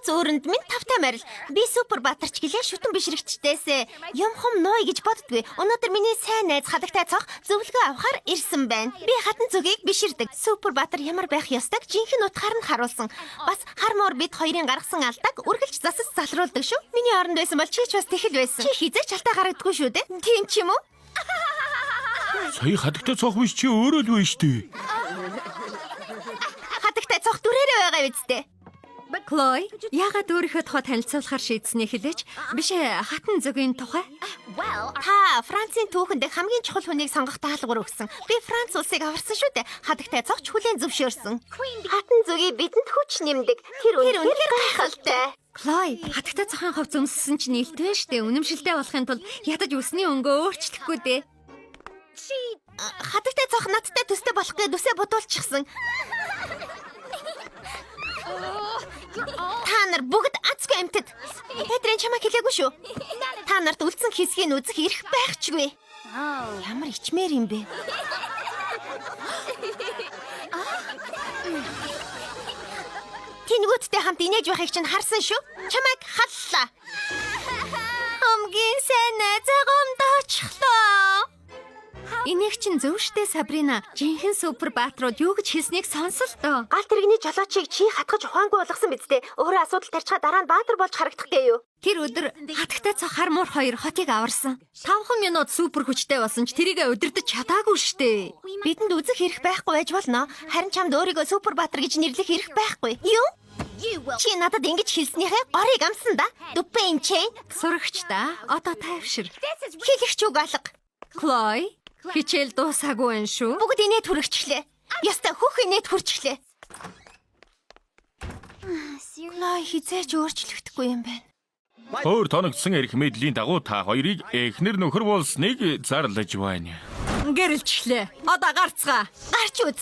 нууц өөрөнд минь тавтай марил. Би супер баатарч гэлээ шүтэн бишрэгчдээсээ юм хум ной гэж боддгүй. Өнөөдөр миний сайн найз хадагтай цог зөвлөгөө авахар ирсэн байна. Би хатан зүгийг биширдэг. Супер баатар ямар байх ёстойг жинхэнэ утгаар нь харуулсан. Бас хар муур бид хоёрын гаргасан алдааг үргэлж засаж залруулдаг шүү. Миний оронд байсан бол чи ч бас тэхэл байсан. Чи хизээч алтаа гаргадаггүй шүү дээ. Тийм ч юм уу? Сая хадагтай цог биш чи өөрөө л байж тээ. Хадагтай цог дүрээрээ байгаа үсттэй. Хлой, яагаад өөрийнхөө тухай танилцуулахар шийдснээ хэлээч? Биш ээ, хатан зүгийн тухай? Та Францын түүхэнд хамгийн чухал хүнийг сонгох даалгавар өгсөн. Би Франц улсыг аварсан шүү дээ. Хадагтай цогч хүлээн зөвшөөрсөн. Хатан зүгийг бидэнд хүч нэмдэг. Тэр үнэхээр гайхалтай. Хлой, хатагтай цохын хувц өмссөн чинь нэлтвэн штэ. Үнэмшилтэй болохын тулд ядаж үсний өнгөө өөрчлөхгүй дээ. Хадагтай цог надтай төстэй болох гэж үсээ бодуулчихсан. Та нар бүгд азгүй амьтад. Петрийн чамайг хэлээгүй шүү. Та нарт үлдсэн хэсгийг үзэх эрх байхчгүй. Ямар ичмээр юм бэ? Тэнгүүдтэй хамт инээж байхыг чинь харсан шүү. Чамайг халлаа. Хамгийн сайн найзаагаа очихлоо. Энийг чинь зөв штэ Сабрина. Жинхэнэ супер баатрууд юу гэж хэлснийг сонсол доо. Гал тэрэгний жолоочийг чи хатгаж ухаангүй болгосон биз дээ. Өөрөө асуудал тарьчихаа дараа нь баатар болж харагдах гээ юу? Тэр өдөр хатагтай цог хар муур хоёр хотыг аварсан. 5 минут супер хүчтэй болсон ч тэрийгэ удирдах чадаагүй штэ. Бидэнд үзэх эрх байхгүй байж болно. Харин чамд өөрийгөө супер баатар гэж нэрлэх эрх байхгүй. Юу? Чи надад ингэж хэлснийхээ горыг амсан да. Дүпэн чинь Сурагч та одоо тайвшир. хэлэгч үг алга. Хлой, хичээл дуусаагүй юм шүү. Бүгд инээд хүрчихлээ. Яста хөх инээд хүрчихлээ. Лай хизээч өөрчлөгдөхгүй юм байна. Өөр тоногдсон эрх мэдлийн дагуу та хоёрыг эхнэр нөхөр болсныг зарлаж байна. Гэрэлчлээ. Одоо гарцгаа. Гарч үз.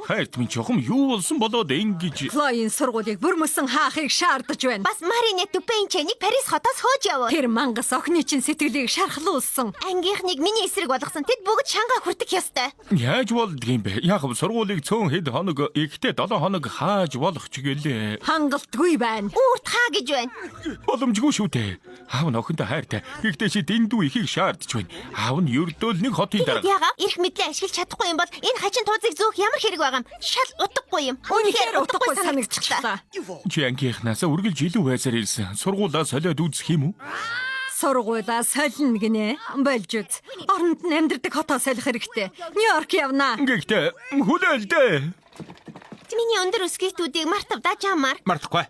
Хайрт минь чухам юу болсон болоод ингэж Хлойн сургуулийг бүрмөсөн хаахыг шаардаж байна. Бас Маринет Дүпэн чэнийг Парис хотоос хөөж яваа. Тэр мангас охины чинь сэтгэлийг шархлуулсан. Ангийнхныг миний эсрэг болгосон. Тэд бүгд шангаа хүртэх ёстой. яаж болдгийм бэ? Яг сургуулийг цөөн хэд хоног ихтэй 7 хоног хааж болох ч гэлээ. Хангалтгүй байна. Үүрт хаа гэж байна. Боломжгүй шүү дээ. Аав нь охинтой хайртай. Гэхдээ чи дэндүү ихийг шаардж байна. Аав нь ердөөл нэг хотын Тэгэд дараа. яага эрх мэдлээ ашиглаж чадахгүй юм бол энэ хачин туузыг зөөх ямар хэрэг байгаа юм? Шал утгагүй юм. Үнэхээр утгагүй санагдчихлаа. Чи ангийнхнаас үргэлж илүү байсаар ирсэн. Сургуулаа солиод үзэх юм уу? Сургуулаа солино гинэ. Болж үз. Оронд нь амьдрдаг хотоо солих хэрэгтэй. Нью-Йорк явнаа. Гэхдээ хүлээлдэ. Миний өндөр өсгийтүүдийг мартав да жамаар. Мартахгүй.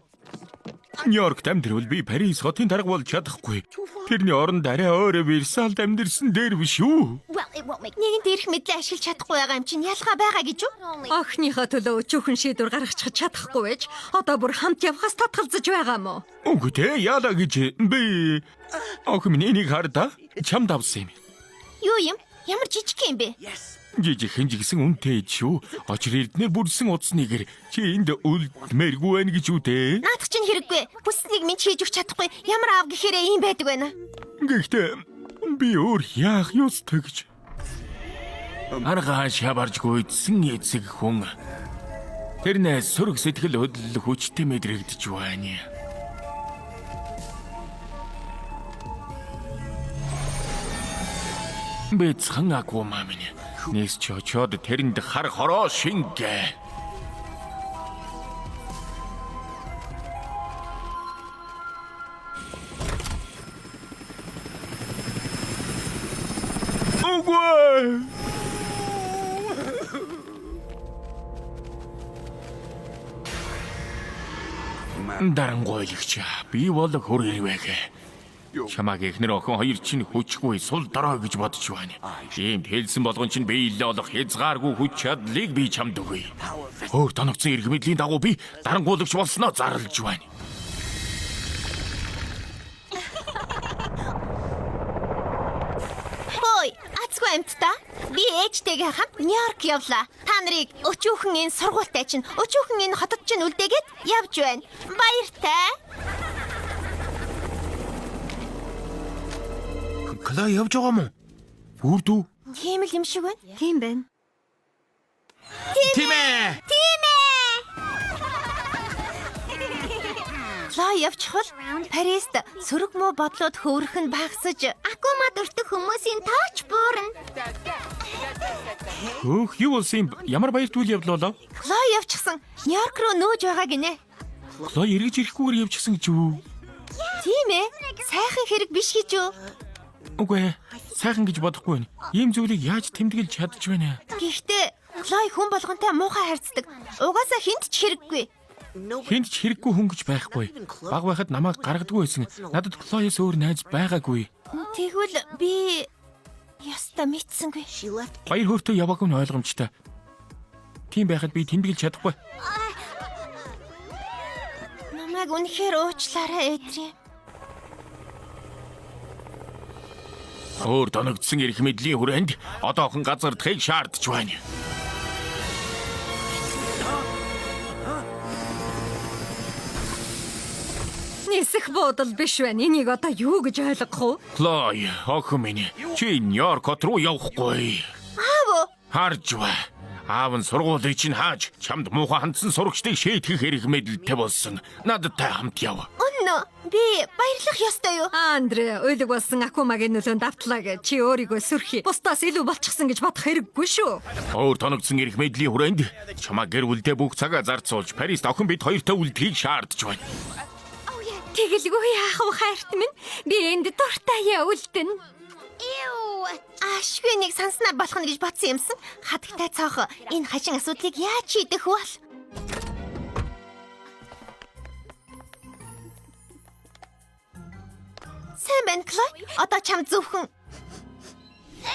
Нью-Йоркт амьдрал би Парис хотын дарга болж чадахгүй. Тэрний оронд арай өөрөө Версальд амьдрсан дээр биш үү? Нэгэнт эрх мэдлээ ашиглаж чадахгүй байгаа юм чинь ялгаа байгаа гэж үү? Охиныхоо төлөө өчүүхэн шийдвэр гаргачих чадахгүй байж одоо бүр хамт явхаас татгалзаж байгаа мó. Үгүй дээ яалаа гэж би охин минь энийг хардаа чамд авсан юм. Юу юм? Ямар жижиг юм бэ? Жижигхэн жигсэн үнтэй шүү. Очир эрднэр бүрсэн утсныг чи энд үлдмээргүй байх гэж үү те? Наадах чинь хэрэггүй. Хүсснийг минь хийж өгч чадахгүй. Ямар аав гэхээрээ ийм байдаг байна. Гэхдээ би өөр яах ёстой гэж. Аргааш хабарж гүйдсэн эцэг хүн. Тэрнээс сөрөг сэтгэл хөдлөл хүчтэй мэдрэгдэж байна. Бэцхан агуу мамин. Нэс чочод тэрэнд хар хороо шингэ. Огой! Дарангойлагч би бол хөргөрвэгэ. Чамаг ихнэр охин хоёр чинь хүчгүй сул дорой гэж бодож байна. Ийм хэлсэн болгон чинь би илээ олох хязгааргүй хүч чадлыг би чамд өгье. Өөр тоногцсон эрх мэдлийн дагуу би дарангуулагч болсноо зарлж байна. Хөөе, ацгүй амттай. Би ээжтэйгээ хамт Нью-Йорк явлаа. Та нарыг өчүүхэн энэ сургуультай чинь, өчүүхэн энэ хотод чинь үлдээгээд явж байна. Баяртай. Клаа явж байгаа мó? Бүрдүү. Тийм л юм шиг байна. Тийм байна. Тийм ээ. Тийм ээ. Хлой явчихвал Парист сөрөг муу бодлоод хөөрөх нь багасж Акумад өртөх хүмүүсийн тооч буурна. Өөх юу болсон юм? Ямар баярт үйл явдал болов? Хлой явчихсан. Нью-Йорк руу нөөж байгаа гинэ. Хлой эргэж ирэхгүйгээр явчихсан гэж юу? Тийм ээ. Сайхан хэрэг биш гэж юу? Үгүй ээ. Сайхан гэж бодохгүй байна. Ийм зүйлийг яаж тэмдэглэж чадж байна? Гэхдээ Хлой хүн болгонтой муухай харьцдаг. Угаасаа хинт ч хэрэггүй. Хинт ч хэрэггүй хүн гэж байхгүй. Баг байхад намайг гаргадаггүй байсан. Надад Хлоёс өөр найз байгаагүй. Тэгвэл би яста мэдсэнгүй. Баяр хөөртөө яваагүй нь ойлгомжтой. Тийм байхад би тэмдэглэж чадахгүй. Намайг үнэхээр уучлаарай, Эдри. Өөр доногдсон эрх мэдлийн хүрээнд одоохон газардахыг шаардж байна. Нисэх буудал биш байна. Энийг одоо юу гэж ойлгох вэ? Хлой, охин минь, чи Нью-Йорк руу явахгүй. Аав, Харж ба. Аав нь сургуулийг чинь хааж чамд муухай хандсан сурагчдыг шийтгэх эрх мэдэлтэй болсон. Надтай хамт яв. өнөө би баярлах ёстой юу? Андре, өөлөг болсон Акумагийн нөлөөнд автлаа. Чи өөрийгөө сөрхий. Бусдаас илүү болчихсон гэж бодох хэрэггүй шүү. Өөр тоногдсон эрх мэдлийн хүрээнд чамаа гэр бүлдээ бүх цагаа зарцуулж Парист охин бид хоёртой үлдэхийг шаардж байна. Тэгэлгүй яах вэ хайрт минь? Би энд дуртай үлдэн. Ашгүй нэг санснаар болох нь гэж бодсон юмсан. Хатагтай цаах энэ хашин асуудлыг яаж шийдэх вэ? Сайн байна, Хлой. Одоо чам зөвхөн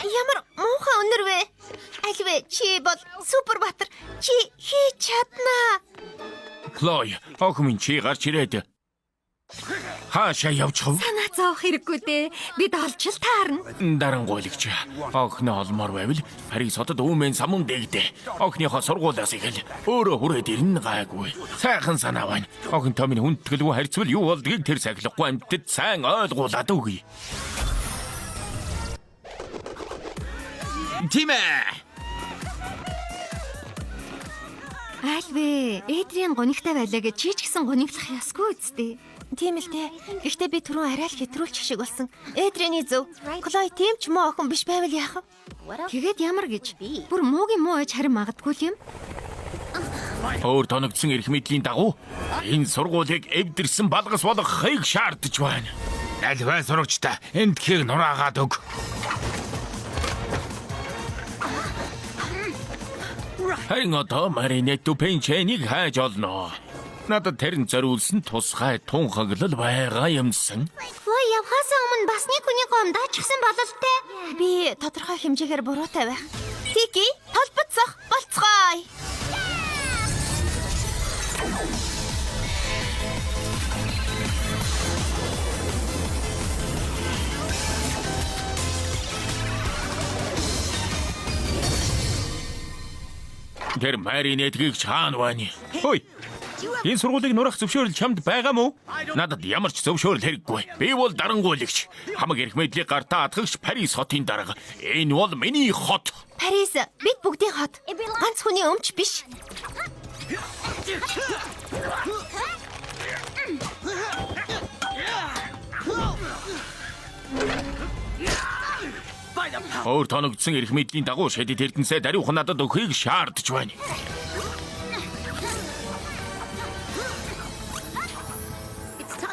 ямар муухай өнөр вэ? Альвэ чи бол супер баатар. Чи хийж чаднаа. Хлой, охин минь чи гарч ирээд. Хаашаа явчихв? Санаа зовох хэрэггүй дээ. Бид олж л таарна. Дарангуйлагч. Охин олмоор байвал Парис хотод үүмэн самун дэгдэ. Охиныхоо сургуулиас ихэл өөрөө хүрээд ирнэ гайгүй. Сайхан санаа байна. Охинтой минь хүндэтгэлгүй харьцвал юу болдгийг тэр сахилахгүй амьтад сайн ойлгуулад өгье. Тимэ! Альвэ, Эдриан гонигтай байлаа гэж чи ч гэсэн гониглах ясгүй үсттэй. Тийм л дээ. Гэхдээ би түрүүн арай л хэтрүүлчих шиг болсон. Эдрийн зөв. Хлой тийм ч муу охин биш байвал яах вэ? Тэгээд ямар гэж? Бүр муугийн муу ээж харин магадгүй юм. Өөр тоногдсон эрх мэдлийн дагуу энэ сургуулийг эвдэрсэн балгас болгохыг шаардж байна. Альваа сурагчтай энд тхийг нураагаад өг. Харин одоо маринетто пенчэнийг хайж олно. Надад тэрэн зориулсан тусгай тунхаглал байгаа юмсан. Хлой явхаасаа өмнө бас нэг хүний гомдаачихсан бололтой. Би тодорхой хэмжээгээр буруутай байх. Тики, толбоцох болцгоё. Тэр маринетгийг чаана байна. Хөөе. Энэ сургуулийг нурах зөвшөөрөл чамд байгаа мó? Надад ямар ч зөвшөөрөл хэрэггүй. Би бол дарангуйлагч. Хамаг эрх мэдлийг гартаа атгагч Парис хотын дарга. Энэ бол миний хот. Парис, бид бүгдийн хот. Ганц хүний өмч биш. Өөр тоногдсон эрх мэдлийн дагуу шидэд эрдэнэсээ даруйхан надад өгөхийг шаардж байна.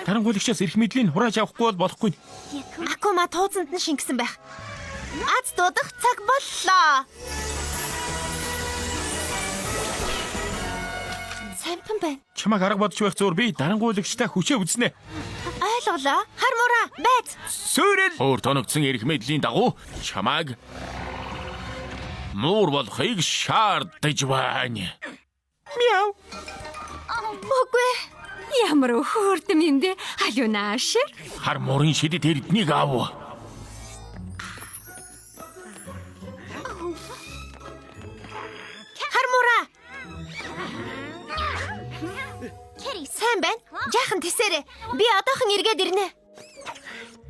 Дарангуйлагчаас эрх мэдлийн хурааж авахгүй бол болохгүй. Акума тууцанд нь шингэсэн байх. Аз дуудах цаг боллоо. Сампан байна. Чамайг арга бодож байх зур би дарангуйлагчтай хүчээ үзнэ. Ойлголоо. Хар мураа, байц. Сүрэл. Өөр тоногдсон эрх мэдлийн дагуу чамайг муур болохыг шаардж байна. Мяу. Үгүй. Ямар хөөрдөм юм бэ? Халуунаш. Хар муурын шидэд эрднийг ав. Хар мураа. Сайн байна. Жаахан тэсэрэ. Би одоохон эргээд ирнэ.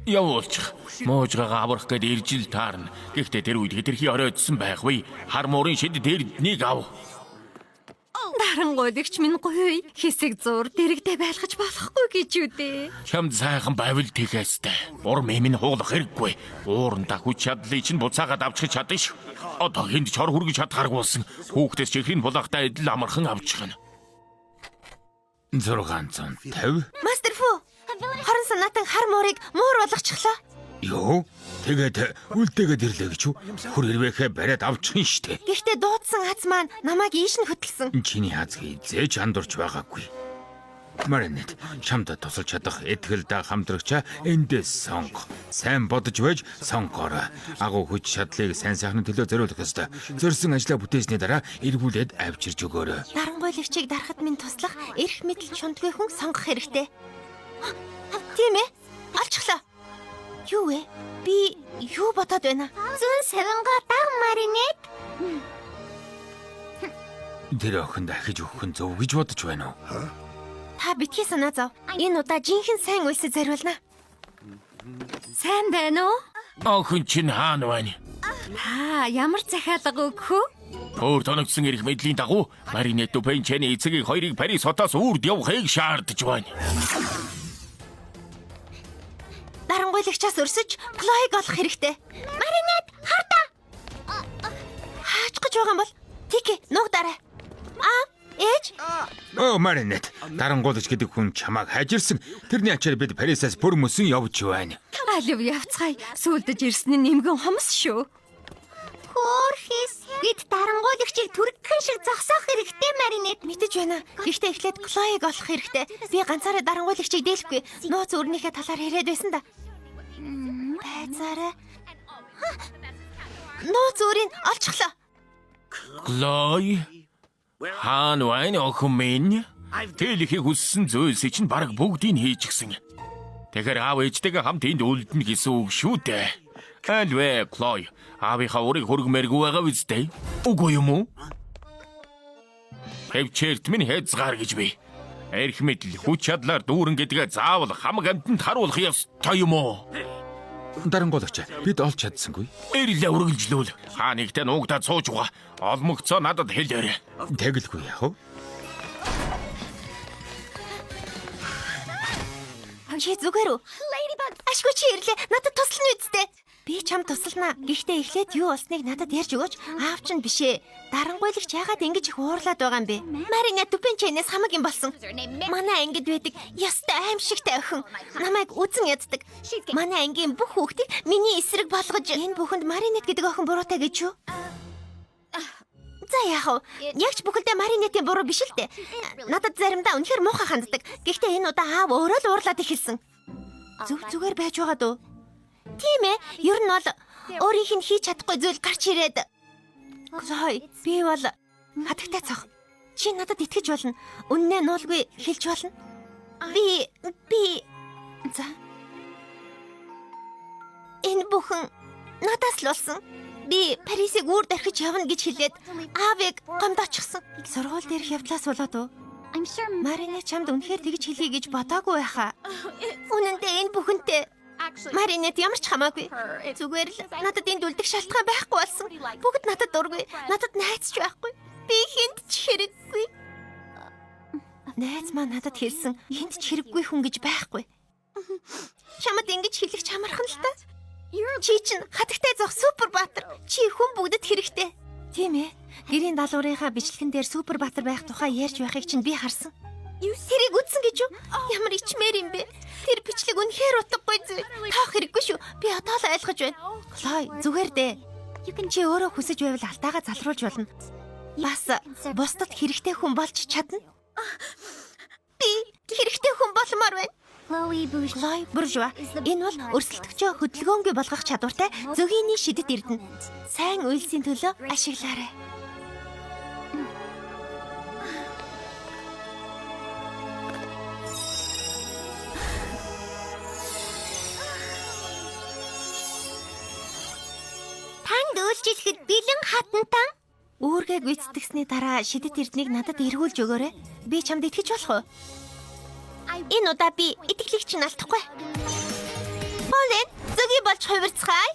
Явуулчих. Моожгаага аврах гээд ирж ил таарна. Гэхдээ тэр үед хэтэрхий оройдсон байх вэ? Хар муурын шидэд эрднийг ав. Дарангуйлагч минь гоё. Хэсэг зур дэрэгдээ байлгаж болохгүй гэж үү дээ. Чамд сайхан байвал тэгээстэй. Урам эмийн хуулах хэрэггүй. Уурандаа хүч чадлыг чинь буцаагаад авчих чадна ш. Одоо хүнд чор хүргэж чадхааргүй болсон. Хүүхдээс чихрийн булаахтай эдэл амархан авчих нь. 650. Мастер Фу. Хорон санаатан хар муурыг муур болгочихлоо. Юу? Тэгээд үлдээгээд ирлээ гэж үү? Хүр ирвэхэ бариад авчихын штэ. Гэхдээ дуудсан аз маань намайг ийш нь хөтлсөн. Чиний хазгийг зээж хандурч байгаагүй. Маринет, чамд тусалж чадах этгэлдээ хамтрагчаа эндээс сонго. Сайн бодож байж сонгоорой. Агуу хүч чадлыг сайн сайхны төлөө зориулах ёстой. Зорьсон ажлаа бүтээсний дараа эргүүлээд авчирч өгөөрэй. Дарангуйлагчийг дарахад минь туслах эрх мэдэл чундгүй хүн сонгох хэрэгтэй. Тийм ээ. Олчихлоо. Юу вэ? Би юу бодоод байна? Зүүн савингаа даг Маринет. Тэр охин дахиж өгөх нь зөв гэж бодож байна уу? Та битгий санаа зов. Энэ удаа жинхэнэ сайн үйлсэд зориулна. Сайн байна уу? Охин чинь хаана байна? Ямар захиалга өгөх үү? Өөр тоногдсон эрх мэдлийн дагуу Маринет Дупенчэний эцэгийг хоёрыг Парис хотоос үрд явахыг шаардж байна. Дарангуйлагчаас өрсөж Клоиг олох хэрэгтэй. Маринет, хардаа. Хаач гэж байгаа юм бол Тики нуугдарай. Ээж? Маринет, дарангуулагч гэдэг хүн чамааг хажирсан. Тэрний ачаар бид Парисаас бүр мөсөн явж байна. Алив явцгаая. Сүлдэж ирсэн нь нэмгэн хомс шүү. Хөөрхис. Бид дарангуйлагчийг түргхэн шиг зогсоох хэрэгтэй Маринет. Мэдэж байна. Гэхдээ эхлээд Клоиг олох хэрэгтэй. Би ганцаараа дарангуйлагчийг дээлэхгүй. Нууц өрнийхээ талаар яриад байсан да. Байцаараа. Нууц өрийг олчихлоо. Клой. Хаан вайн охин минь. Тэлхийг хүссэн зүйлсийг чинь бараг бүгдийг хийчихсэн. Тэгэхээр аав ээжтэйгээ хамт энд үлдэнэ гэсэн үг шүү дээ. Алвэ Клой. Аавынхаа урыг хөргмээргүй байгаа үстэй. Үгүй юм уу? Хевчэрт минь хэзгаар гэж би. Эрх мэдэл хүч чадлаар дүүрэн гэдгээ заавал хамаг амтнд харуулах ёстой юм уу? Дарангуулагч бид олж чадсангүй. Эрлээ үргэлжлүүл. Хаа нэгтээ нуугдаад сууж байгаа. Олмогцоо надад хэлээрэй. Тэгэлгүй яах вэ? Чи зүгээр үү? Ашгүй чи ирлээ. Надад туслана үсттэй. Би чам туслана. Гэхдээ эхлээд юу болсныг надад ярьж өгөөч. Аав чинь бишээ. Дарангуйлагч яагаад ингэж их уурлаад байгаа юм бэ? Маринет Дупенчэнээс хамаг юм болсон. Манай ангид байдаг ёстой аимшигтай охин. Намайг үзэн яддаг. Манай ангийн бүх хүүхдийг миний эсрэг болгож энэ бүхэнд Маринет гэдэг охин буруутай гэж юу? За яах вэ? Ягч бүхэлдээ Маринетийн буруу биш л дээ. Надад заримдаа үнэхээр муухай ханддаг. Гэхдээ энэ удаа аав өөрөө л уурлаад эхэлсэн. Зүгээр байж байгаа дөө. Тийм ээ. Ер нь бол өөрийнх нь хийж чадахгүй зүйл гарч ирээд. Клой, би бол хатагтай цох. Чи надад итгэж болно. Үннээ нуулгүй хэлж болно. Би за. Энэ бүхэн надаас л болсон. Би Парисыг үрд орхиж явна гэж хэлээд аавыг гомдоочихсон. Сургууль дээрх явдлаас болоод уу? Маринет чамд үнэхээр тэгж хэлье гэж бодоагүй байхаа. Үнэн дээр энэ бүхэнтэй Маринет ямар ч хамаагүй. Зүгээр л надад энд үлдэх шалтгаан байхгүй болсон. Бүгд надад дургүй. Надад найз ч байхгүй. Би хүнд ч хэрэггүй. Найз маань надад хэлсэн хүнд ч хэрэггүй хүн гэж байхгүй. Чамд ингэж хэлэх чамархан л та. Чи чинь хатагтай зох супер баатар. Чи хүн бүгдэд хэрэгтэй. Тийм ээ. Гэрийн даалгаврынхаа бичлэгэн дээр супер баатар байх тухай ярьж байхыг чинь би харсан. Тэрийг үтсэн гэж юу? Ямар ичмээр юм бэ? Тэр бичлэг үнэхээр утгагүй зүйл. Таах хэрэггүй шүү. Би одоо л ойлгож байна. Клой, зүгээр дээ. Чи өөрөө хүсэж байвал алдаагаа залруулж болно. Бас бусдад хэрэгтэй хүн болж чадна. Би хэрэгтэй хүн болмоор байна. Клой, буржуа. Энэ бол өрсөлдөгчөө хөдөлгөөнгүй болгох чадвартай зөгийний шидэт эрдэнэ. Сайн үйлсийн төлөө ашиглаарай. Үйлчилэхэд бэлэн хатантан үүргээ гүйцэтгэсний дараа шидэт эрднийг надад эргүүлж өгөөрэй. Би чамд итгэж болох уу? Энэ удаа би итгэлийг чинь алдахгүй. Полен, зөгийг болж хувирцгаая.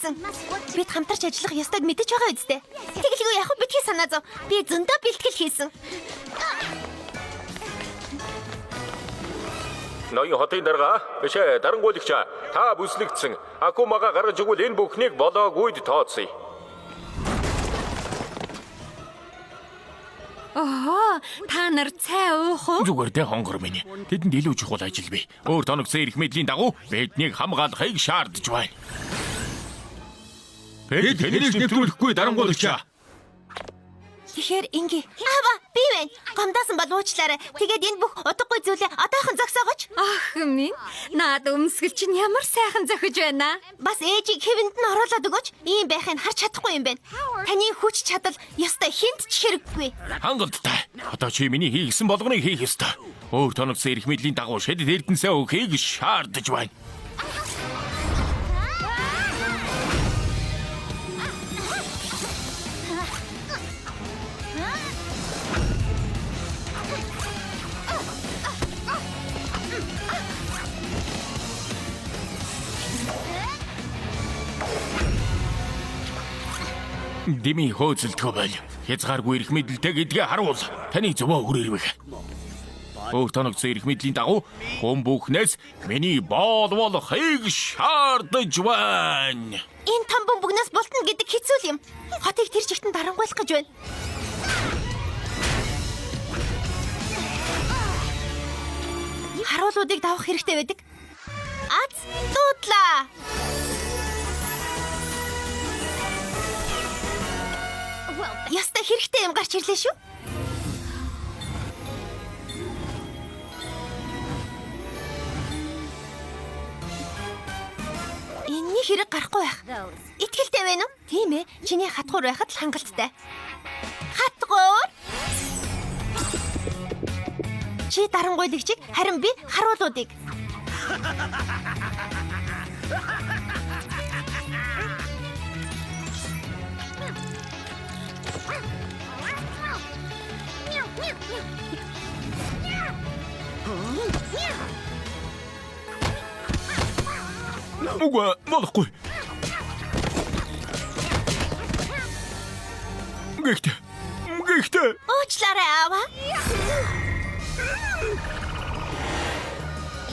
хийсэн. Бид хамтарч ажиллах ёстойг мэдэж байгаа үстэй. Тэгэлгүй яг битгий санаа зов. Би зөндөө бэлтгэл хийсэн. Ноён хотын дарга бишээ дарангуйлагч та бүслэгдсэн. Акумага гаргаж өгвөл энэ бүхнийг болоогүйд тооцъё. Оо, та нар цай уух уу? Зүгээр дээ хонгор минь. Тэдэнд илүү чухал ажил бий. Өөр тоногсон эрх мэдлийн дагуу биднийг хамгаалахыг шаардж байна. Бид тэнийг нэвтрүүлэхгүй дарангуйлагч. Тэгэхээр ингээ. Аава, би байна. Гомдосон бол уучлаарай. Тэгээд энэ бүх утгагүй зүйлээ одоохон зогсоогооч. Ах минь, наад өмсгөл чинь ямар сайхан зохиж байна. Бас ээжийг хэвэнд нь оруулаад өгөөч. Ийм байхыг харж чадахгүй юм байна. Таны хүч чадал ёстой хинт ч хэрэггүй. Хангалттай. Одоо чи миний хийгсэн болгоныг хийх ёстой. Өөр тоногсон эрх мэдлийн дагуу шидэд эрдэнэсээ өгөхийг шаардж байна. Дими хөөцөлдгөө байл. Хязгааргүй эрх мэдэлтэй гэдгээ харуул. Таны зөвөө хүрээрвэх. Өөр тоногсон эрх мэдлийн дагуу хүн бүхнээс миний боловлохыг шаардж байна. Энэ том бөмбөгнөөс бултна гэдэг хэцүү юм. Хотыг тэр жигтэн дарангуйлах гэж байна. Харуулуудыг давах хэрэгтэй байдаг. Аз дуудлаа. Яста хэрэгтэй юм гарч ирлээ шүү. Энэний хэрэг гарахгүй байх. Итгэлтэй байна уу? Тийм ээ. Чиний хатгуур байхад л хангалттай. Хатгуур? Чи дарангуйлагчийг, харин би харуулуудыг. Уга, болохгүй. Гэгтээ. Уучлаарай аава.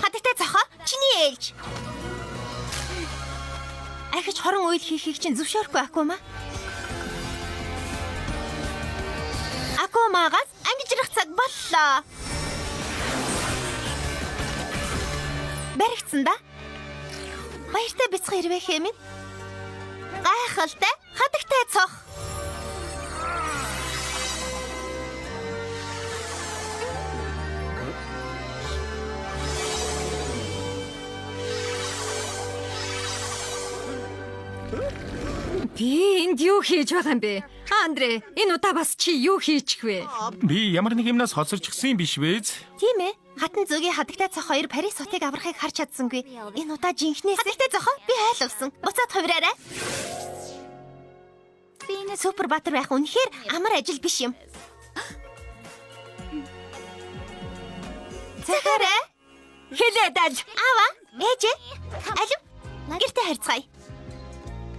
Хатагтай цохоо, чиний ээлж. Ахиж хорон уйл хийхийг чинь зөвшөөрөхгүй Акума. Акумагаас ангижрах цаг боллоо. Баригдсан да. Баяртай бяцхан ирвэх юм. Гайхалтай, хатагтай цох. Би энд юу хийж байгаа юм бэ? Андре, энэ удаа бас чи юу хийчих вэ? Би ямар нэг юмнаас хоцорчихсан юм биш вэз? Тийм ээ. Хатан зүгийн хатагтай цох хоёр Парис хотыг аврахыг харж чадсангүй. Энэ удаа жинхнээс хатагтай цохоо би хайлуулсан. Буцаад хувираарай. Супер баатар байх үнэхээр амар ажил биш юм. Захараа хэлээд аль. Аава, ээжээ. Алив. Гэртээ харьцгаая.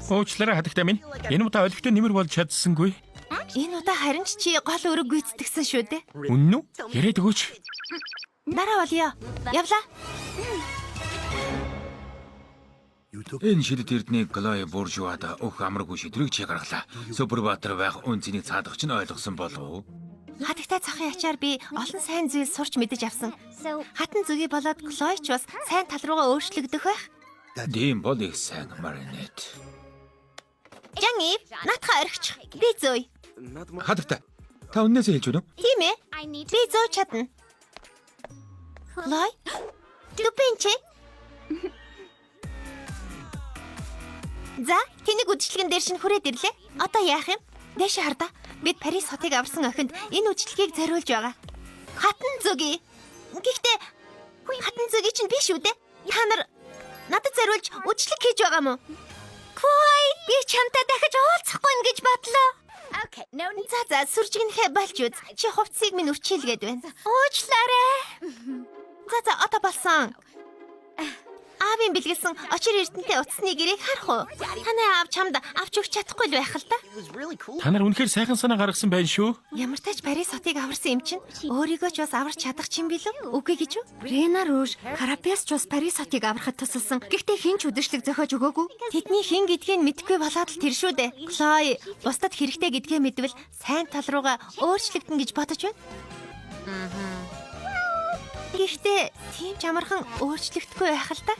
Уучлаарай хатагтай минь. Энэ удаа олигтой нэмэр болж чадсангүй. Энэ удаа харин ч чи гол өрөг гүйцэтгэсэн шүү дээ. Үнэн үү? Яриад өгөөч. Дараа болё. Явлаа. Энэ шидэт эрдний Глой буржуада өх амаргүй шидрэг чи гаргалаа. Супер баатар байх үнцнийг цаадах чинь ойлгосон болов уу? Хатагтай цохын ачаар би олон сайн зүйл сурч мэдэж авсан. Хатан зүгий болоод Глой ч бас сайн тал руугаа өөрчлөгдөх байх. Тийм бол их сайн маринет. Жанив, наатаха орхичих. Би зөөе. Хатагтай. Та үннээсээ хэлж байна уу? Тийм ээ. Би зөөж чадна. Глой. Дүпэнче. За, тэнийг үдшилгэн дээр шинэ хүрээд ирлээ. Одоо яах юм? Дэше хардаа. Бид Парис хотыг аварсан охинд энэ үдшилгээг зориулж байгаа. Хатан зүгий. Гэхдээ хатан зүгий чинь биш үү дээ? Та нар надад зориулж үдшилэг хийж байгаа мó? Хөөе, би чамтай дахиж уулзахгүй нь гэж бодлоо. За, сүржигнэхэ болж үз. Чи хувцсыг минь өвчилгээд байна. Уучлаарай. За, одоо болсон. Аавын бэлгэлсэн очир эрдэнтэй утасны гэрээг харах уу? Танай аав чамд авч өгч чадахгүй л байх л да. Та нар үнэхээр сайхан санаа гаргасан байна шүү. Ямар тач Парис хотыг аварсан юм чинь өөрийгөө ч бас аварч чадах юм билүү? Үгүй гэж үү? Рена Руж Карапиас ч бас Парис хотыг аврахад тусалсан. Гэхдээ хэн ч үдэшлэг зохиож өгөөгүй. Тэдний хэн гэдгийг мэдэхгүй болоод л тэр шүү дээ. Хлой, бусдад хэрэгтэй гэдгээ мэдвэл сайн тал руугаа өөрчлөгдөн гэж бодож байна. Гэхдээ тийм ч амархан өөрчлөгдөхгүй байх л да.